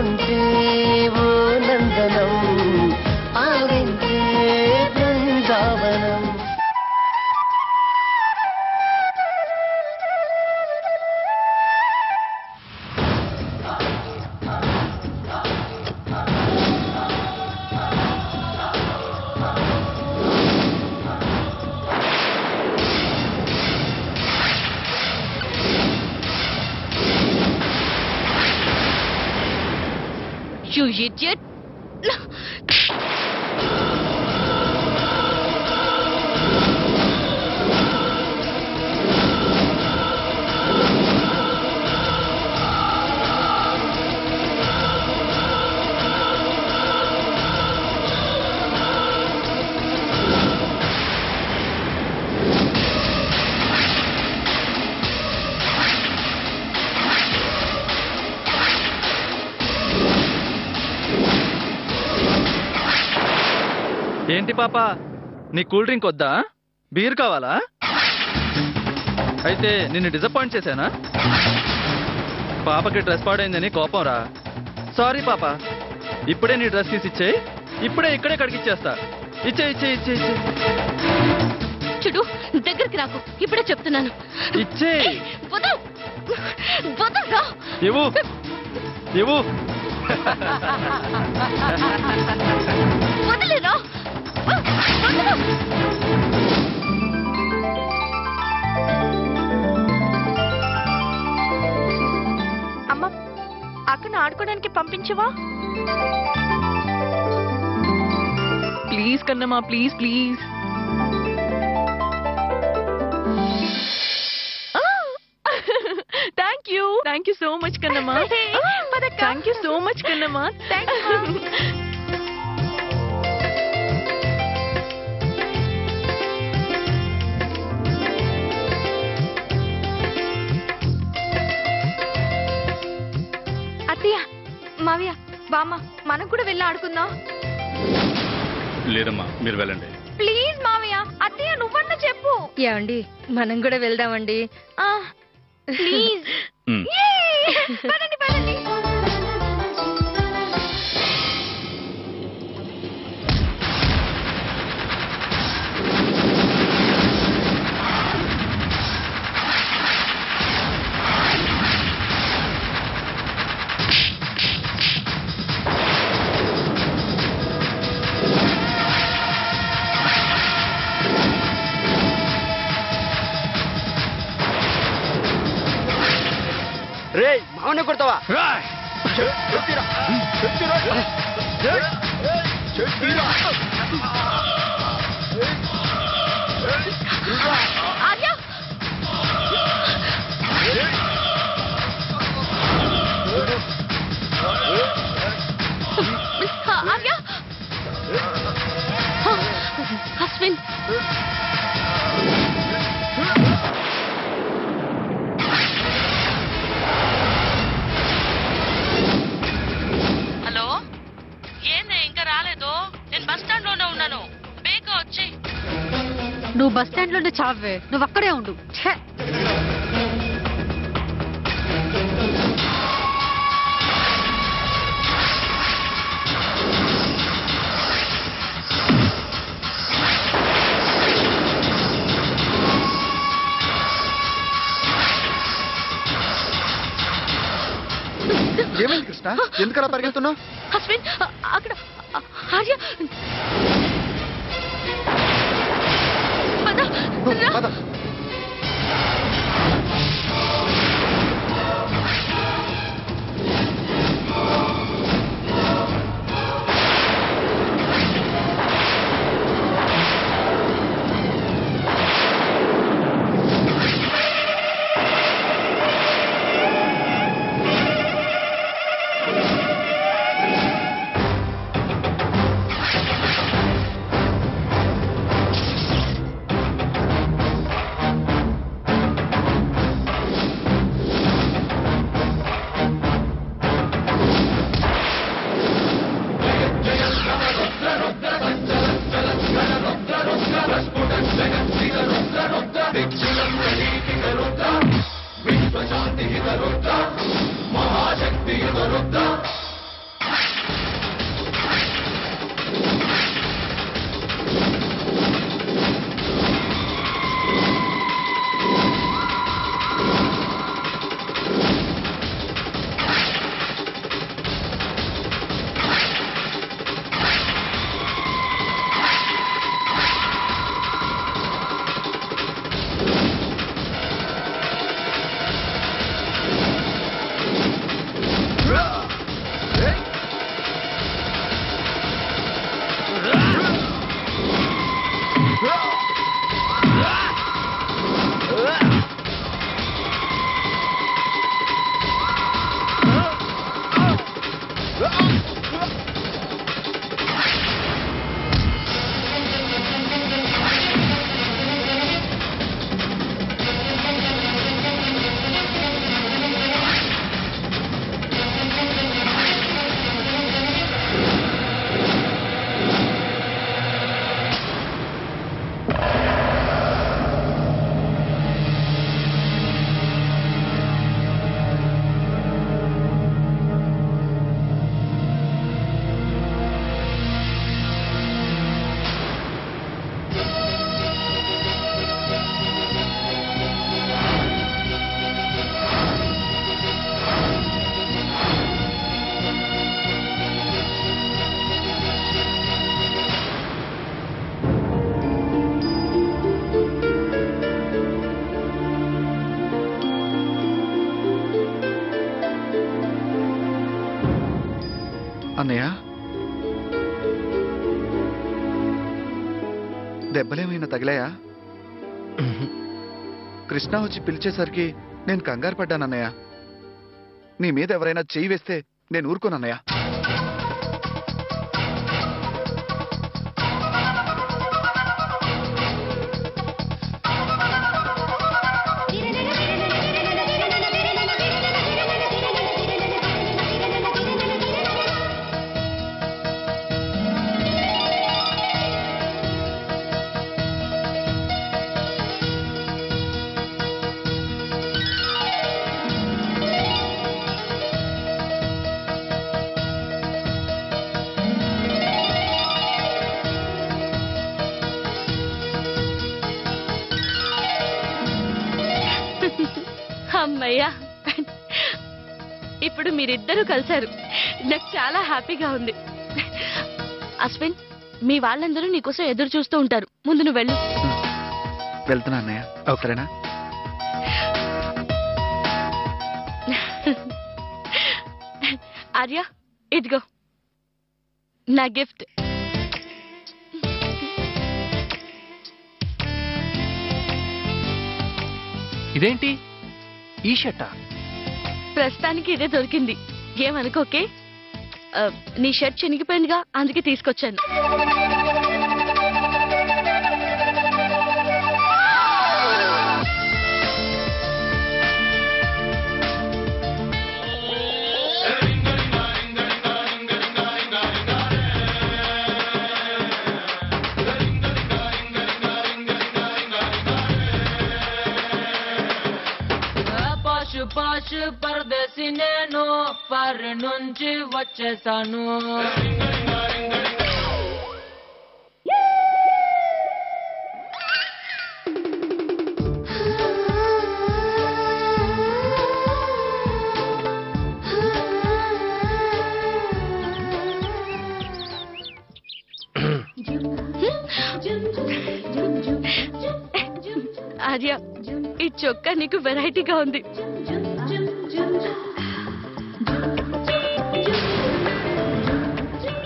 ఆగుతుంటే oh Nandanam ఆవించే Brindavanam. You idiot! ఏంటి పాప, నీ కూల్ డ్రింక్ వద్దా? బీర్ కావాలా? అయితే నిన్ను డిసప్పాయింట్ చేశానా? పాపకి డ్రెస్ పాడైందని కోపం రా. సారీ పాప, ఇప్పుడే నీ డ్రెస్ తీసి ఇచ్చేయి. ఇప్పుడే ఇక్కడే కడిగిచ్చేస్తా. ఇచ్చే ఇచ్చే ఇచ్చే ఇచ్చే. చూడు, దగ్గరికి రాకు, ఇప్పుడే చెప్తున్నాను. ఇచ్చే. ఇవ్వు. ఇవ్వు. వదిలేరా. అమ్మ, అక్కను ఆడుకోవడానికి పంపించవా? ప్లీజ్ కన్నమ్మా, please please. Thank you so much కన్నమ్మా. థ్యాంక్ యూ సో మచ్ కన్నమ్మా. అత్తయ్య, మావయ్య, బామ్మ, మనం కూడా వెళ్ళి ఆడుకుందాం. లేదమ్మా, మీరు వెళ్ళండి. ప్లీజ్ మావయ్య, అత్తయ్య నువ్వన్నా చెప్పు. ఏమండి, మనం కూడా వెళ్దామండి. ప్లీజ్. పదండి పదండి. రే మావనే కొడతావా? ఆర్య, ఆర్య, అశ్విన్. హలో, ఏంది ఇంకా రాలేదు? నేను బస్ స్టాండ్ లోనే ఉన్నాను, బేగా వచ్చి. నువ్వు బస్ స్టాండ్ లోనే చావే, నువ్వు అక్కడే ఉండు. ఏమైంది కృష్ణ? ఎందుకలా పరిగెత్తున్నావు? అశ్విన్, అక్కడ ఆర్య. పద. అన్నయ్య, దెబ్బలేమైనా తగిలాయా? కృష్ణ వచ్చి పిలిచేసరికి నేను కంగారు పడ్డానన్నయ్య. నీ మీద ఎవరైనా చెయ్యి వేస్తే నేను ఊరుకోనన్నయ్య. అమ్మయ్యా, ఇప్పుడు మీరిద్దరూ కలిశారు. నాకు చాలా హ్యాపీగా ఉంది. అశ్విన్, మీ వాళ్ళందరూ నీకోసం ఎదురు చూస్తూ ఉంటారు. ముందు నువ్వు వెళ్ళు. వెళ్తున్నా అన్నయ్య. సరేనా? ఆర్య, ఇదిగో నా గిఫ్ట్. ఇదేంటి ఈ షర్టా? ప్రస్తుతానికి ఇదే దొరికింది. ఏమనుకోకే. నీ షర్ట్ చినిగిపోయిందిగా, అందుకే తీసుకొచ్చాను. పాష్ పరదేశి నేను ఫారెన్ నుంచి వచ్చేసాను. ఆర్య, ఈ చొక్కా నీకు వెరైటీగా ఉంది.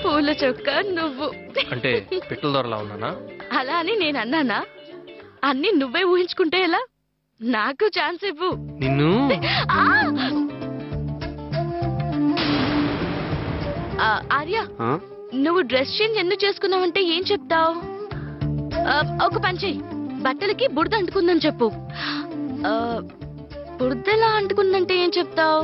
పూల చొక్కా నువ్వు. అంటే పిట్టల దొరలా ఉన్నానా? అలా అని నేను అన్నానా? అన్ని నువ్వే ఊహించుకుంటే ఎలా? నాకు ఛాన్స్ ఇవ్వు. నిన్ను ఆర్య, నువ్వు డ్రెస్ చేంజ్ ఎందుకు చేసుకున్నావంటే ఏం చెప్తావు? ఒక పని చెయ్యి, బట్టలకి బురద అంటుకుందని చెప్పు. బురదలా అంటుకుందంటే ఏం చెప్తావు?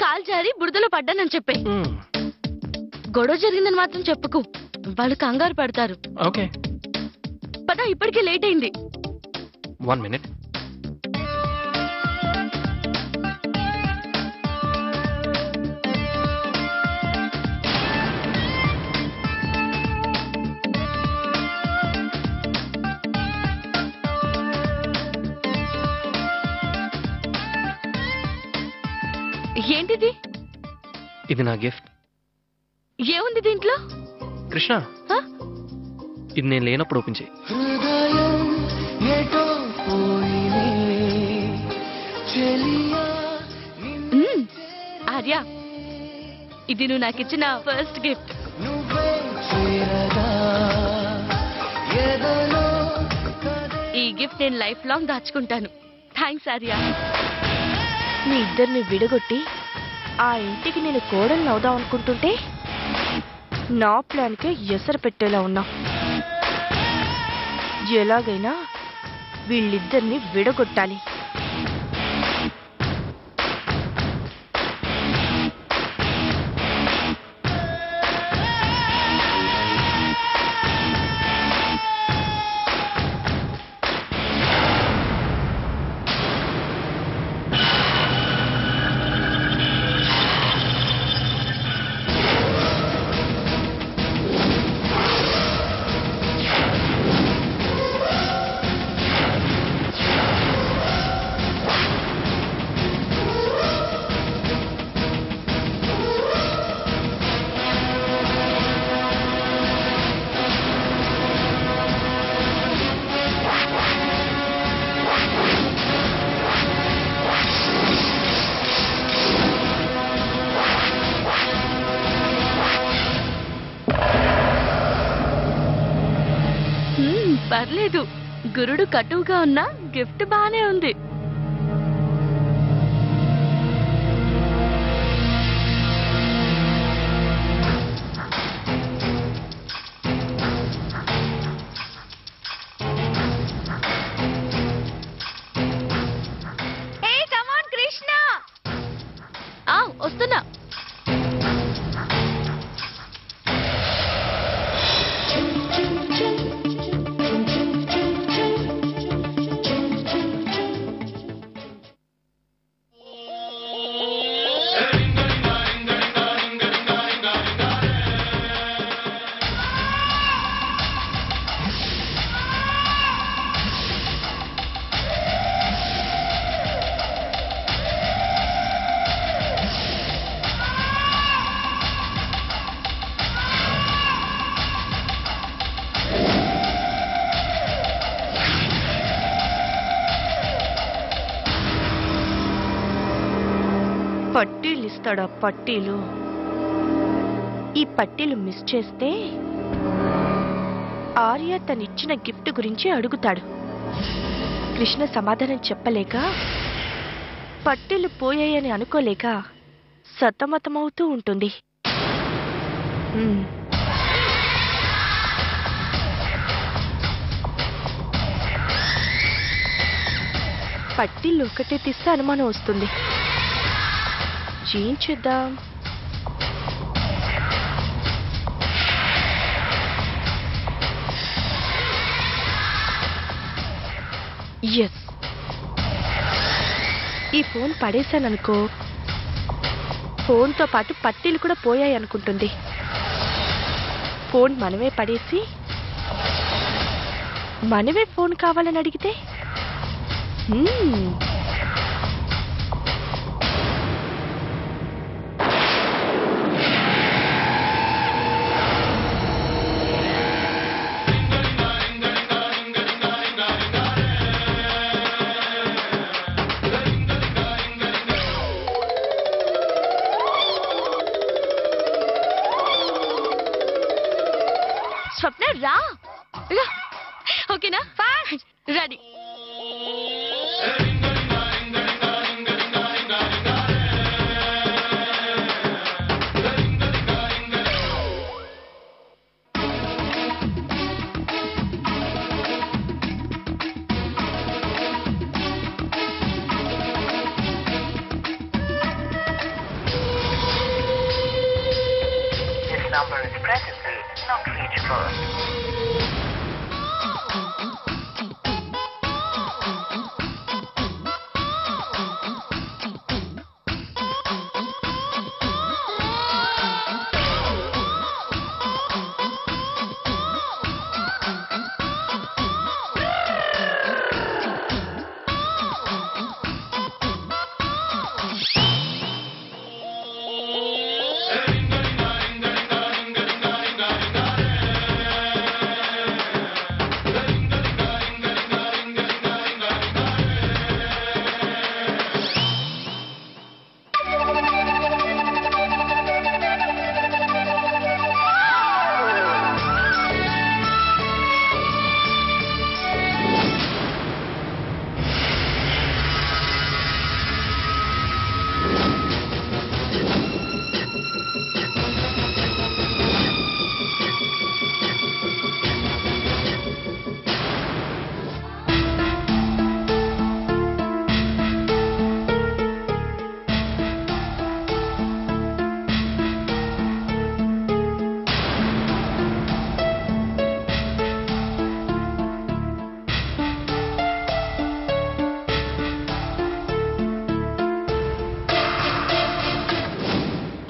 కాల్ జారి బురదలో పడ్డానని చెప్పే. గొడవ జరిగిందని మాత్రం చెప్పుకు, వాళ్ళు కంగారు పడతారు. ఓకే పద, ఇప్పటికే లేట్ అయింది. 1 minute. ఏంటిది? ఇది నా గిఫ్ట్. ఏముంది దీంట్లో? కృష్ణ, ఇది నేను లేనప్పుడు ఓపెన్ చేయి. ఆర్య, ఇది నువ్వు నాకు ఇచ్చిన ఫస్ట్ గిఫ్ట్. ఈ గిఫ్ట్ నేను లైఫ్ లాంగ్ దాచుకుంటాను. థ్యాంక్స్ ఆర్య. మీ ఇద్దరిని విడగొట్టి ఆ ఇంటికి నేను కోడలు అవుదాం అనుకుంటుంటే నా ప్లాన్కే ఎసరు పెట్టేలా ఉన్నా. ఎలాగైనా వీళ్ళిద్దరిని విడగొట్టాలి. బాలేదు. గురుడు కటువుగా ఉన్నా గిఫ్ట్ బానే ఉంది. వస్తున్నా. పట్టీలు ఇస్తాడా? పట్టీలు. ఈ పట్టీలు మిస్ చేస్తే ఆర్య తనిచ్చిన గిఫ్ట్ గురించి అడుగుతాడు. కృష్ణ సమాధానం చెప్పలేక, పట్టీలు పోయాయని అనుకోలేక సతమతమవుతూ ఉంటుంది. పట్టీలు ఒకటే తీస్తే అనుమానం వస్తుంది. ఏం చేద్దాం? ఎస్, ఈ ఫోన్ పడేశాననుకో, ఫోన్తో పాటు పట్టీలు కూడా పోయాయి అనుకుంటుంది. ఫోన్ మనమే పడేసి మనమే ఫోన్ కావాలని అడిగితే స్వప్న రా. ఓకేనా? Ready. Number is presently not reachable.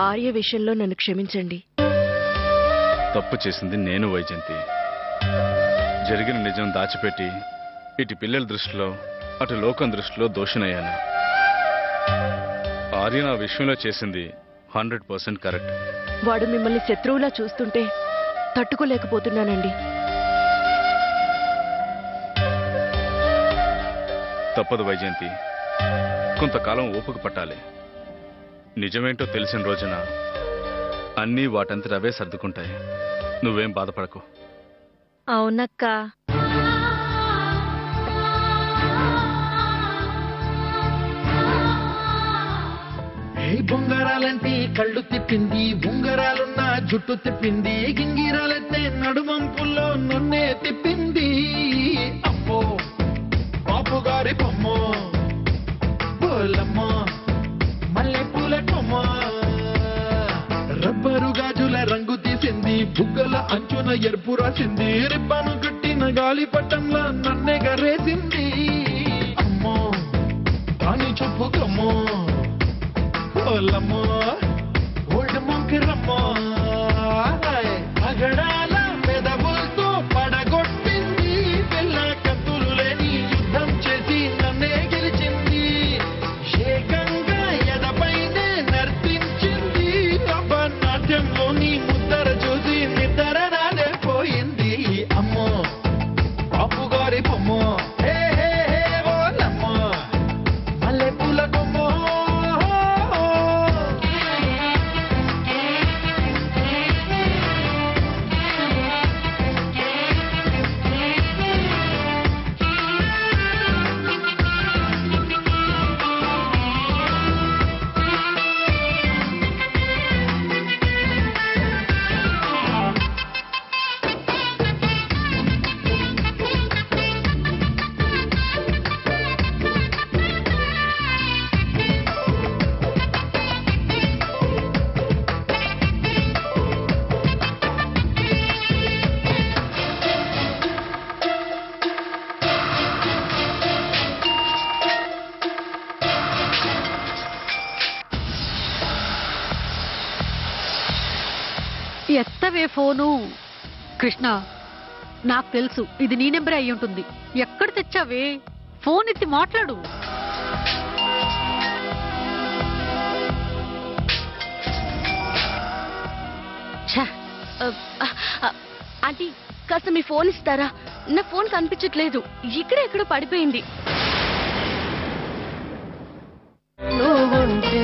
Arya విషయంలో నన్ను క్షమించండి. తప్పు చేసింది నేను వైజయంతి. జరిగిన నిజం దాచిపెట్టి ఇటు పిల్లల దృష్టిలో అటు లోకం దృష్టిలో దోషినయ్యాను. ఆర్య నా విషయంలో చేసింది 100% కరెక్ట్. వాడు మిమ్మల్ని శత్రువులా చూస్తుంటే తట్టుకోలేకపోతున్నానండి. తప్పదు వైజయంతి, కొంతకాలం ఓపిక పట్టాలి. నిజమేంటో తెలిసిన రోజున అన్నీ వాటంతట అవే సర్దుకుంటాయి. నువ్వేం బాధపడకు. అవునక్క. బొంగరాలంటే కళ్ళు తిప్పింది ఉంగరాలున్న జుట్టు తిప్పింది గింగిరాలెత్తే నడుమంపుల్లో నన్నే తిప్పింది అమ్మో బాపు గారి బొమ్మ బోలమ్మ మల్లె పూల కొమ్మ రబ్బరు గాజుల రంగు తీసింది బుగ్గల అంచున ఎరుపు రాసింది రిబ్బను కట్టిన గాలి పట్టంలో నన్నే గరేసింది అమ్మో దాని చెప్పు కమ్మో ఓలమ్మో ఓల్డ్ మొంకిరమ్మో అగడాల పెదవులతో పడగొట్టింది పిల్ల కత్తులు లేని యుద్ధం చేసి నన్నే గెలిచింది ఏకంగా ఎడపైనే నర్తించింది నాట్యంలోని ముద్దర చూసి నిద్ర నాదే పోయింది అమ్మో బాపు గారి బొమ్మ హే హే హే ఓలమ్మ మల్లె పూల కొమ్మ ఎత్తవే ఫోను. కృష్ణ, నాకు తెలుసు ఇది నీ నెంబర్ అయి ఉంటుంది. ఎక్కడ తెచ్చావే? ఫోన్ ఎత్తి మాట్లాడు. ఆంటీ కాస్త మీ ఫోన్ ఇస్తారా? నా ఫోన్ కనిపించట్లేదు, ఇక్కడే ఎక్కడో పడిపోయింది. నువ్వుంటే